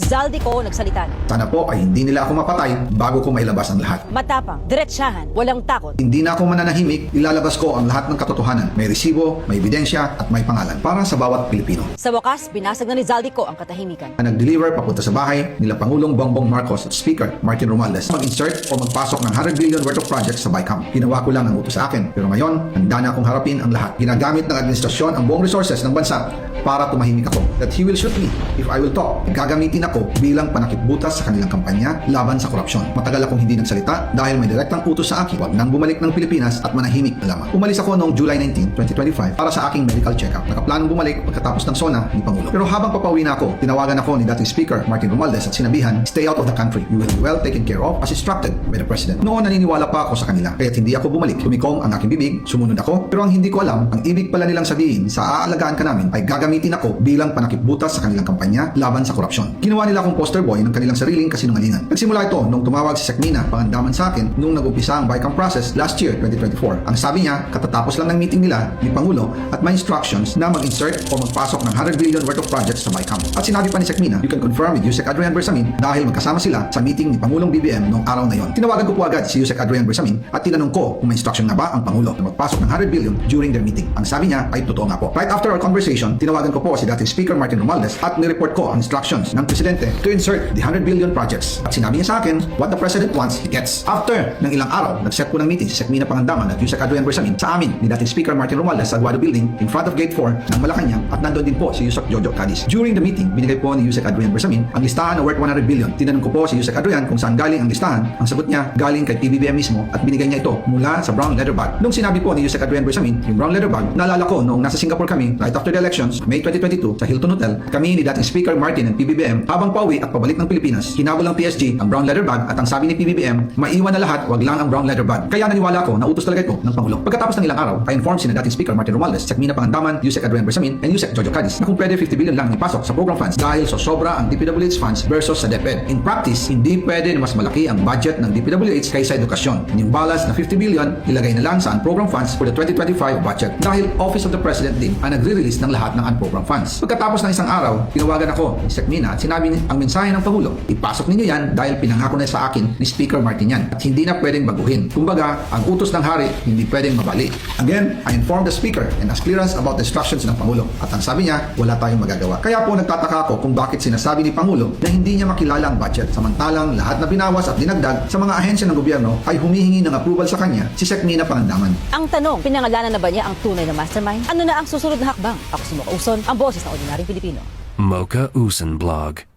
Zaldico nagsalita na. Sana po ay hindi nila ako mapatay bago ko mailabas ang lahat. Matapang, diretsahan, walang takot. Hindi na ako mananahimik, ilalabas ko ang lahat ng katotohanan. May resibo, may ebidensya at may pangalan para sa bawat Pilipino. Sa wakas, binasag na ni Zaldico ang katahimikan. Na nag-deliver papunta sa bahay nila Pangulong Bongbong Marcos at Speaker Martin Romualdez mag-insert o magpasok ng 100 billion worth of projects sa BICAM. Ginawa ko lang ang utos sa akin, pero ngayon, handa na akong harapin ang lahat. Ginagamit ng administrasyon ang buong resources ng bansa para tumahimik ako. That he will shoot me if I will talk. Gagamitin ako bilang panakipbutas sa kanilang kampanya laban sa korupsyon. Matagal akong hindi nagsalita dahil may direktang utos sa akin. Huwag nang bumalik ng Pilipinas at manahimik na lamang. Umalis ako noong July 19, 2025 para sa aking medical check-up. Nakaplanong bumalik pagkatapos ng SONA ni Pangulo. Pero habang papauwi na ako, tinawagan ako ni dating Speaker Martin Romualdez at sinabihan, stay out of the country. You will be well taken care of as instructed by the President. Noon naniniwala pa ako sa kanila, kaya't hindi ako bumalik. Tumikom ang aking bibig, sumunod ako, pero ang hindi ko alam, ang ibig pala nilang sabihin sa aalagaan ka namin ay gagamitin ako bilang panakipbutas sa kanilang kampanya laban sa korupsyon. Ginawa nila akong poster boy ng kanilang sariling kasinungalingan. Nagsimula ito nung tumawag si Secmina pangandaman sa akin nung nag-umpisa ang BICAM process last year, 2024. Ang sabi niya, katatapos lang ng meeting nila ni Pangulo at may instructions na mag-insert o magpasok ng 100 billion worth of projects sa BICAM. At sinabi pa ni Secmina, you can confirm with Yusek Adrian Bersamin dahil magkasama sila sa meeting ni Pangulong BBM noong araw na yon. Tinawagan ko po agad si Yusek Adrian Bersamin at tinanong ko kung may instruction na ba ang Pangulo na magpasok ng 100 billion during their meeting. Ang sabi niya ay totoo nga po. Right after our conversation, tinawagan ko po si dating Speaker Martin Romualdez at nireport ko ang instructions ng Presidente to insert the 100 billion projects. At sinabi niya sa akin, what the President wants, he gets. After ng ilang araw, nag-set po ng meeting si Secmina Pangandaman at Yusek Adrian Bersamin sa amin ni dating Speaker Martin Romualdez sa Aguado Building in front of Gate 4 ng Malacanang at nandoon din po si Yusek Jojo Cadiz. During the meeting, binigay po ni Yusek Adrian Bersamin ang listahan na worth 100 billion. Tinanong ko po si Yusek Adrian kung saan galing ang listahan. Ang sagot niya, galing kay PBBM mismo at binigay niya ito mula sa brown leather bag. Nung sinabi po ni Yusek Adrian Bersamin yung brown leather bag, naalala ko noong nasa Singapore kami right after the elections, May 2022 sa Hilton Hotel, kami ni dating Speaker Martin and PBBM habang pauwi at pabalik ng Pilipinas, hinabol ng PSG ang brown leather bag at ang sabi ni PBBM, maiwan na lahat, wag lang ang brown leather bag. Kaya naniwala ko na utos talaga ito ng Pangulo. Pagkatapos ng ilang araw, I informed sina dating Speaker Martin Romualdez, Secmina Pangandaman, Yusek Adrian Bersamin, and Yusek Jojo Cadiz na kung pwede 50 billion lang ipasok sa program funds dahil sobra ang DPWH funds versus sa DepEd. In practice, hindi pwede na mas malaki ang budget ng DPWH kaysa edukasyon. Yung balance na 50 billion, ilagay na lang sa unprogram funds for the 2025 budget dahil Office of the President din ang nagre-release ng lahat ng unprogram funds. Pagkatapos ng isang araw, tinawagan ako ni Secmina at sinabi ang mensahe ng Pangulo, ipasok ninyo yan dahil pinangako na sa akin ni Speaker Martin yan at hindi na pwedeng baguhin. Kumbaga, ang utos ng hari hindi pwedeng mabali. Again, I informed the Speaker and asked clearance about the instructions ng Pangulo at ang sabi niya, wala tayong magagawa. Kaya po nagtataka ako kung bakit sinasabi ni Pangulo na hindi niya makilala ang budget samantalang lahat na binawas at dinagdag sa mga ahensya ng gobyerno ay humihingi ng approval sa kanya si Secmina Pangandaman. Ang tanong, pinangalanan na ba niya ang tunay na mastermind? Ano na ang susunod na hakbang? Ako si Mocha Uson, ang boses ng ordinaryong Pilipino. Mocha Uson Blog.